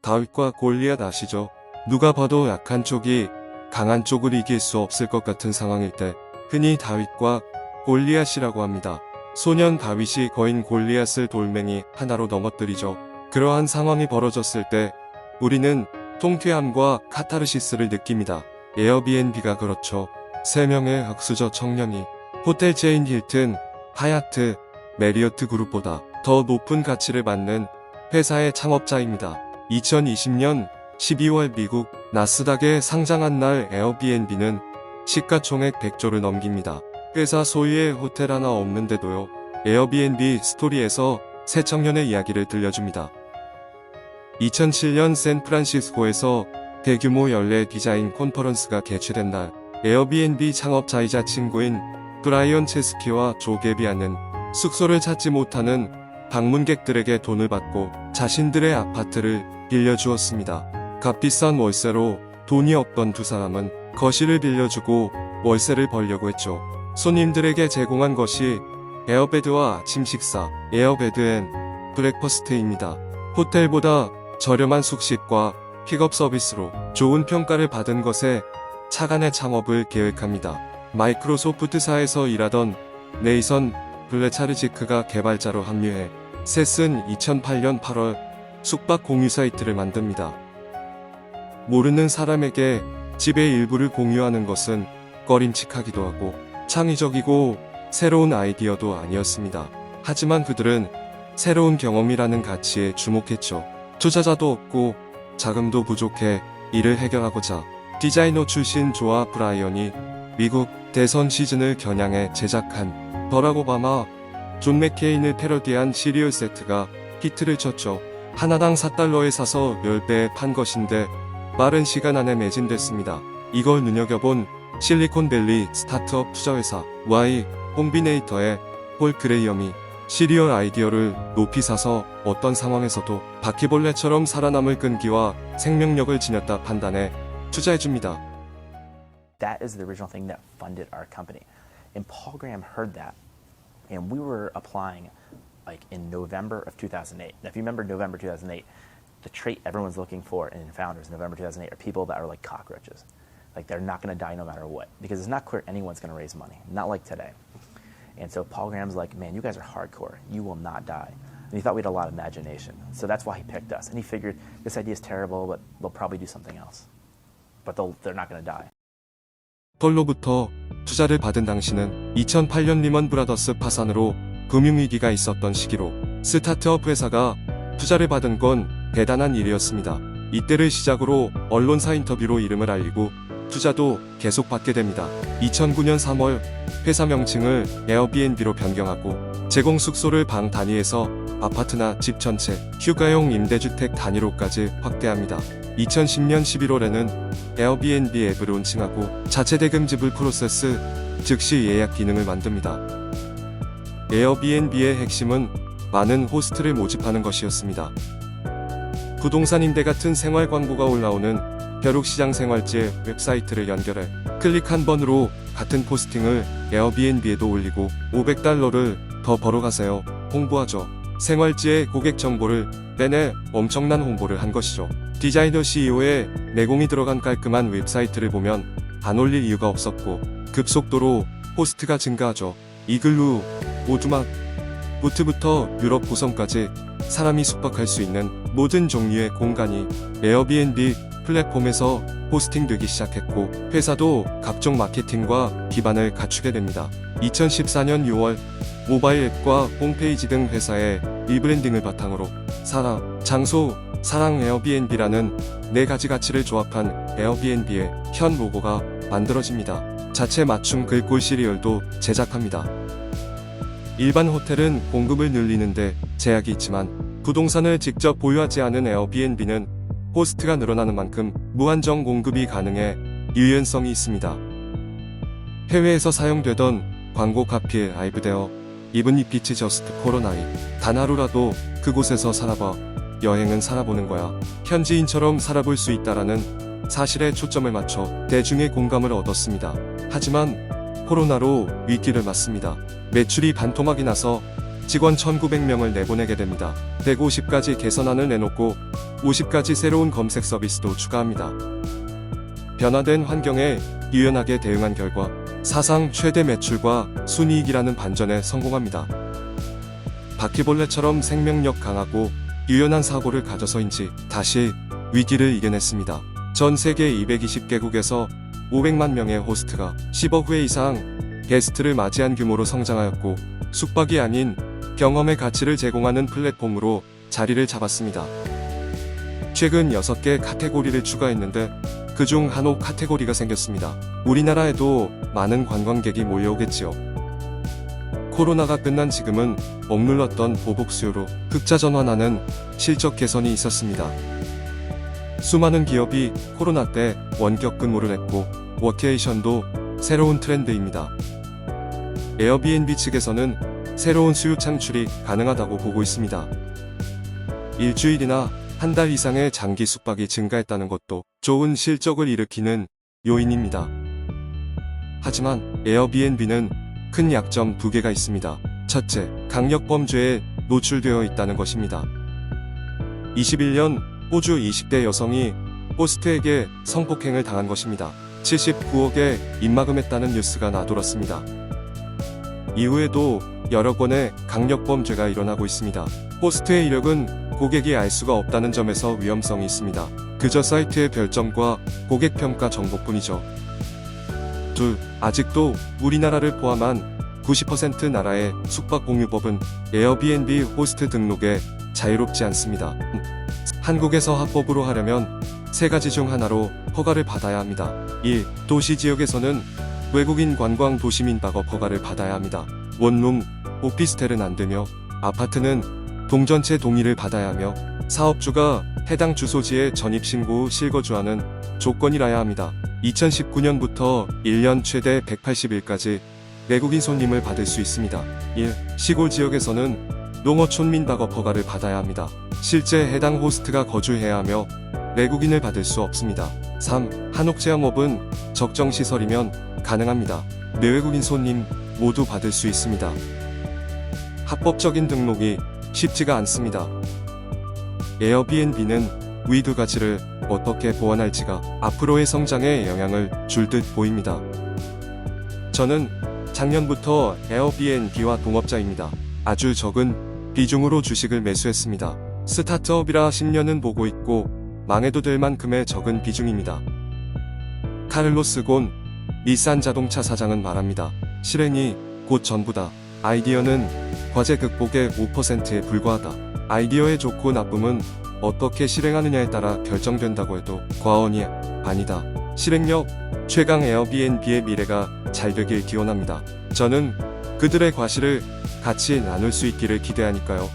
다윗과 골리앗 아시죠? 누가 봐도 약한 쪽이 강한 쪽을 이길 수 없을 것 같은 상황일 때 흔히 다윗과 골리앗이라고 합니다. 소년 다윗이 거인 골리앗을 돌멩이 하나로 넘어뜨리죠. 그러한 상황이 벌어졌을 때 우리는 통쾌함과 카타르시스를 느낍니다. 에어비앤비가 그렇죠. 3명의 흑수저 청년이 호텔 체인 힐튼, 하얏트, 메리어트 그룹보다 더 높은 가치를 받는 회사의 창업자입니다. 2020년 12월 미국 나스닥에 상장한 날 에어비앤비는 시가총액 100조를 넘깁니다. 회사 소유의 호텔 하나 없는데도요. 에어비앤비 스토리에서 새 청년의 이야기를 들려줍니다. 2007년 샌프란시스코에서 대규모 연례 디자인 컨퍼런스가 개최된 날 에어비앤비 창업자이자 친구인 브라이언 체스키와 조 게비아는 숙소를 찾지 못하는 방문객들에게 돈을 받고 자신들의 아파트를 빌려주었습니다. 값비싼 월세로 돈이 없던 두 사람은 거실을 빌려주고 월세를 벌려고 했죠. 손님들에게 제공한 것이 에어베드와 아침 식사, 에어베드 앤 브렉퍼스트입니다. 호텔보다 저렴한 숙식과 픽업 서비스로 좋은 평가를 받은 것에 차관의 창업을 계획합니다. 마이크로소프트사에서 일하던 네이선 블레차르지크가 개발자로 합류해 셋은 2008년 8월 숙박 공유 사이트를 만듭니다. 모르는 사람에게 집의 일부를 공유하는 것은 꺼림칙하기도 하고 창의적이고 새로운 아이디어도 아니었습니다. 하지만 그들은 새로운 경험이라는 가치에 주목했죠. 투자자도 없고 자금도 부족해 이를 해결하고자 디자이너 출신 조아 브라이언이 미국 대선 시즌을 겨냥해 제작한 버락 오바마, 존 맥케인을 패러디한 시리얼 세트가 히트를 쳤죠. 하나당 4달러에 사서 10배에 판 것인데 빠른 시간 안에 매진됐습니다. 이걸 눈여겨본 실리콘밸리 스타트업 투자회사 Y 콤비네이터의 폴 그레이엄이 시리얼 아이디어를 높이 사서 어떤 상황에서도 바퀴벌레처럼 살아남을 끈기와 생명력을 지녔다 판단해 투자해줍니다. That is the original thing that funded our company. And Paul Graham heard that. And we were applying like in November of 2008. Now, if you remember November 2008, the trait everyone's looking for in founders in November 2008 are people that are like cockroaches. Like they're not going to die no matter what. Because it's not clear anyone's going to raise money. Not like today. And so Paul Graham's like, man, you guys are hardcore. You will not die. And he thought we had a lot of imagination. So that's why he picked us. And he figured this idea is terrible, but they'll probably do something else. But they're not going to die. 폴로부터 투자를 받은 당시는 2008년 리먼 브라더스 파산으로 금융위기가 있었던 시기로 스타트업 회사가 투자를 받은 건 대단한 일이었습니다. 이때를 시작으로 언론사 인터뷰로 이름을 알리고 투자도 계속 받게 됩니다. 2009년 3월 회사 명칭을 에어비앤비로 변경하고 제공 숙소를 방 단위에서 아파트나 집 전체, 휴가용 임대주택 단위로까지 확대합니다. 2010년 11월에는 에어비앤비 앱을 론칭하고 자체 대금 지불 프로세스, 즉시 예약 기능을 만듭니다. 에어비앤비의 핵심은 많은 호스트를 모집하는 것이었습니다. 부동산 임대 같은 생활 광고가 올라오는 벼룩시장 생활지의 웹사이트를 연결해 클릭 한 번으로 같은 포스팅을 에어비앤비에도 올리고 $500를 더 벌어가세요. 홍보하죠. 생활지의 고객 정보를 빼내 엄청난 홍보를 한 것이죠. 디자이너 CEO의 내공이 들어간 깔끔한 웹사이트를 보면 안 올릴 이유가 없었고 급속도로 호스트가 증가하죠. 이글루, 오두막, 보트부터 유럽 고성까지 사람이 숙박할 수 있는 모든 종류의 공간이 에어비앤비 플랫폼에서 호스팅되기 시작했고 회사도 각종 마케팅과 기반을 갖추게 됩니다. 2014년 6월 모바일 앱과 홈페이지 등 회사의 리브랜딩을 바탕으로 사람, 장소, 사랑 에어비앤비라는 4가지 가치를 조합한 에어비앤비의 현 로고가 만들어집니다. 자체 맞춤 글꼴 시리얼도 제작합니다. 일반 호텔은 공급을 늘리는데 제약이 있지만 부동산을 직접 보유하지 않은 에어비앤비는 호스트가 늘어나는 만큼 무한정 공급이 가능해 유연성이 있습니다. 해외에서 사용되던 광고 카피에 아이브데어, 이븐 if it's just 코로나이, 단 하루라도 그곳에서 살아봐, 여행은 살아보는 거야, 현지인처럼 살아볼 수 있다라는 사실에 초점을 맞춰 대중의 공감을 얻었습니다. 하지만 코로나로 위기를 맞습니다. 매출이 반토막이 나서 직원 1900명을 내보내게 됩니다. 150가지 개선안을 내놓고 50가지 새로운 검색 서비스도 추가합니다. 변화된 환경에 유연하게 대응한 결과 사상 최대 매출과 순이익이라는 반전에 성공합니다. 바퀴벌레처럼 생명력 강하고 유연한 사고를 가져서인지 다시 위기를 이겨냈습니다. 전 세계 220개국에서 500만 명의 호스트가 10억 회 이상 게스트를 맞이한 규모로 성장하였고 숙박이 아닌 경험의 가치를 제공하는 플랫폼으로 자리를 잡았습니다. 최근 6개 카테고리를 추가했는데 그중 한옥 카테고리가 생겼습니다. 우리나라에도 많은 관광객이 몰려오겠지요. 코로나가 끝난 지금은 억눌렀던 보복 수요로 극자 전환하는 실적 개선이 있었습니다. 수많은 기업이 코로나 때 원격 근무를 했고 워케이션도 새로운 트렌드입니다. 에어비앤비 측에서는 새로운 수요 창출이 가능하다고 보고 있습니다. 일주일이나 한 달 이상의 장기 숙박이 증가했다는 것도 좋은 실적을 일으키는 요인입니다. 하지만 에어비앤비는 큰 약점 2개가 있습니다. 첫째, 강력범죄에 노출되어 있다는 것입니다. 21년 호주 20대 여성이 호스트에게 성폭행을 당한 것입니다. 79억에 입막음했다는 뉴스가 나돌았습니다. 이후에도 여러 건의 강력범죄가 일어나고 있습니다. 호스트의 이력은 고객이 알 수가 없다는 점에서 위험성이 있습니다. 그저 사이트의 별점과 고객평가 정보뿐이죠. 둘, 아직도 우리나라를 포함한 90% 나라의 숙박공유법은 에어비앤비 호스트 등록에 자유롭지 않습니다. 한국에서 합법으로 하려면 3가지 중 하나로 허가를 받아야 합니다. 1. 도시지역에서는 외국인 관광 도시민 박업 허가를 받아야 합니다. 원룸, 오피스텔은 안되며 아파트는 동전체 동의를 받아야 하며 사업주가 해당 주소지에 전입신고 후 실거주하는 조건이라야 합니다. 2019년부터 1년 최대 180일까지 외국인 손님을 받을 수 있습니다. 1. 시골 지역에서는 농어촌민 박업 허가를 받아야 합니다. 실제 해당 호스트가 거주해야 하며 외국인을 받을 수 없습니다. 3. 한옥체험업은 적정시설이면 가능합니다. 내외국인 손님 모두 받을 수 있습니다. 합법적인 등록이 쉽지가 않습니다. 에어비앤비는 위 2가지를 어떻게 보완할지가 앞으로의 성장에 영향을 줄 듯 보입니다. 저는 작년부터 에어비앤비와 동업자입니다. 아주 적은 비중으로 주식을 매수했습니다. 스타트업이라 10년은 보고 있고 망해도 될 만큼의 적은 비중입니다. 카를로스 곤 닛산 자동차 사장은 말합니다. 실행이 곧 전부다. 아이디어는 과제 극복의 5%에 불과하다. 아이디어의 좋고 나쁨은 어떻게 실행하느냐에 따라 결정된다고 해도 과언이 아니다. 실행력 최강 에어비앤비의 미래가 잘 되길 기원합니다. 저는 그들의 과실을 같이 나눌 수 있기를 기대하니까요.